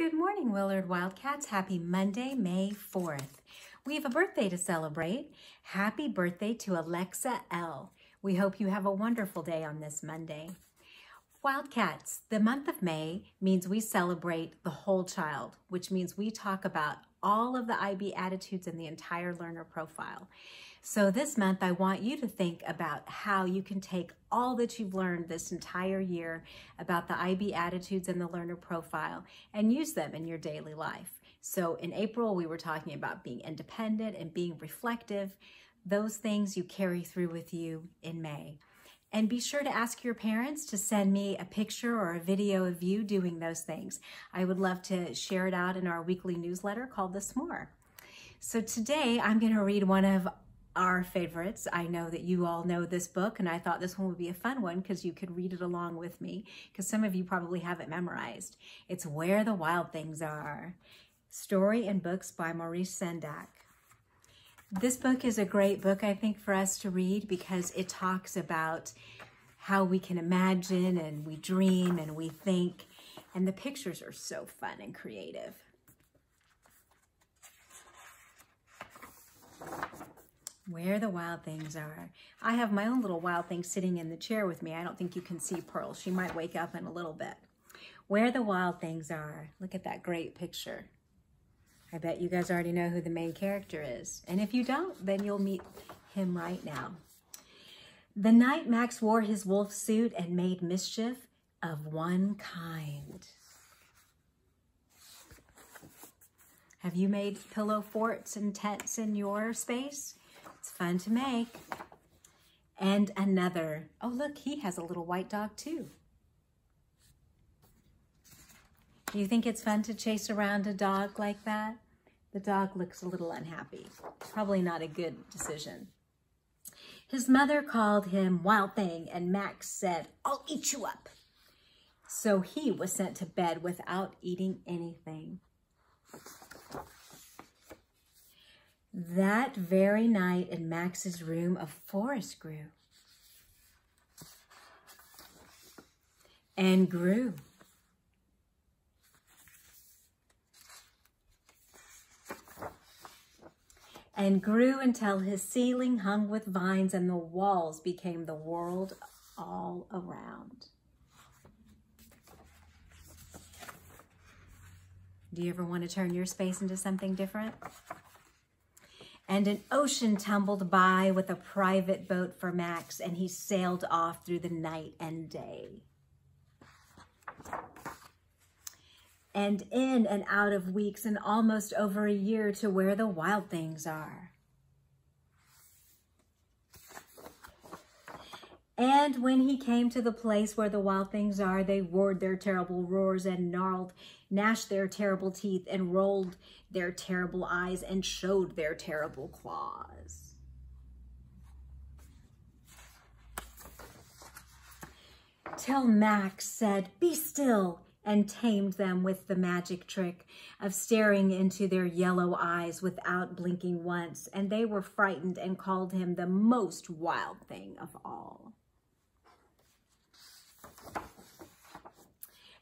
Good morning, Willard Wildcats. Happy Monday, May 4th. We have a birthday to celebrate. Happy birthday to Alexa L. We hope you have a wonderful day on this Monday. Wildcats, the month of May means we celebrate the whole child, which means we talk about all of the IB attitudes in the entire learner profile. So this month, I want you to think about how you can take all that you've learned this entire year about the IB attitudes in the learner profile and use them in your daily life. So in April, we were talking about being independent and being reflective. Those things you carry through with you in May. And be sure to ask your parents to send me a picture or a video of you doing those things. I would love to share it out in our weekly newsletter called The S'more. So today I'm going to read one of our favorites. I know that you all know this book, and I thought this one would be a fun one because you could read it along with me, because some of you probably have it memorized. It's Where the Wild Things Are. Story and books by Maurice Sendak. This book is a great book, I think, for us to read because it talks about how we can imagine and we dream and we think, and the pictures are so fun and creative. Where the Wild Things Are. I have my own little wild thing sitting in the chair with me. I don't think you can see Pearl. She might wake up in a little bit. Where the Wild Things Are. Look at that great picture. I bet you guys already know who the main character is. And if you don't, then you'll meet him right now. The night Max wore his wolf suit and made mischief of one kind. Have you made pillow forts and tents in your space? It's fun to make. And another. Oh, look, he has a little white dog too. Do you think it's fun to chase around a dog like that? The dog looks a little unhappy. Probably not a good decision. His mother called him Wild Thing, and Max said, "I'll eat you up." So he was sent to bed without eating anything. That very night in Max's room, a forest grew and grew. And grew until his ceiling hung with vines and the walls became the world all around. Do you ever want to turn your space into something different? And an ocean tumbled by with a private boat for Max, and he sailed off through the night and day. And in and out of weeks and almost over a year to where the wild things are. And when he came to the place where the wild things are, they roared their terrible roars and gnashed their terrible teeth and rolled their terrible eyes and showed their terrible claws. Till Max said, "Be still," and tamed them with the magic trick of staring into their yellow eyes without blinking once, and they were frightened and called him the most wild thing of all.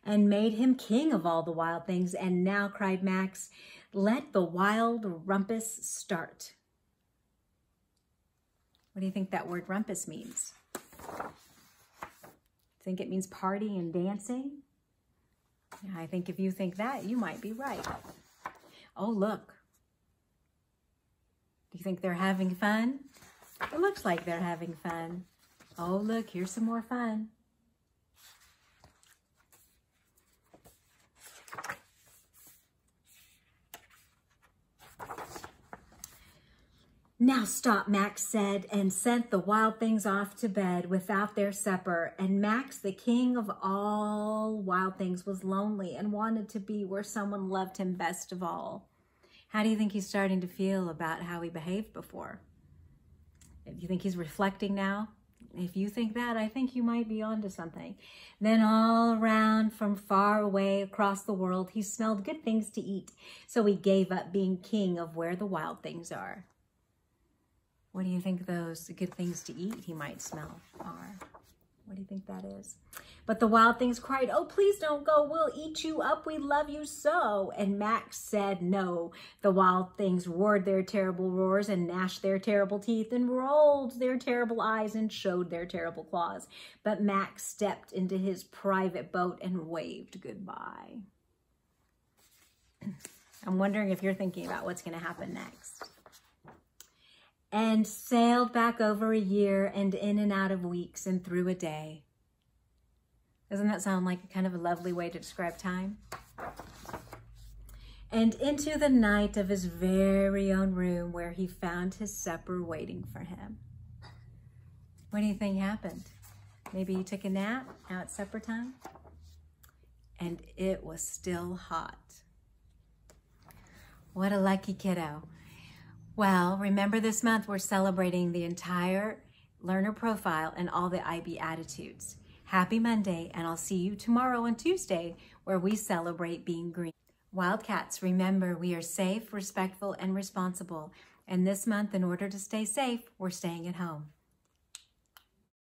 And made him king of all the wild things, and now, cried Max, let the wild rumpus start. What do you think that word rumpus means? Think it means party and dancing? I think if you think that, you might be right. Oh, look. Do you think they're having fun? It looks like they're having fun. Oh, look, here's some more fun. Now stop, Max said, and sent the wild things off to bed without their supper. And Max, the king of all wild things, was lonely and wanted to be where someone loved him best of all. How do you think he's starting to feel about how he behaved before? If you think he's reflecting now, if you think that, I think you might be onto something. Then all around from far away across the world, he smelled good things to eat. So he gave up being king of where the wild things are. What do you think those good things to eat he might smell are? What do you think that is? But the wild things cried, "Oh, please don't go. We'll eat you up. We love you so." And Max said no. The wild things roared their terrible roars and gnashed their terrible teeth and rolled their terrible eyes and showed their terrible claws. But Max stepped into his private boat and waved goodbye. I'm wondering if you're thinking about what's going to happen next. And sailed back over a year and in and out of weeks and through a day. Doesn't that sound like kind of a lovely way to describe time? And into the night of his very own room where he found his supper waiting for him. What do you think happened? Maybe he took a nap. Now it's supper time. And it was still hot. What a lucky kiddo. Well, remember this month we're celebrating the entire learner profile and all the IB attitudes. Happy Monday, and I'll see you tomorrow on Tuesday where we celebrate being green. Wildcats, remember we are safe, respectful, and responsible. And this month, in order to stay safe, we're staying at home.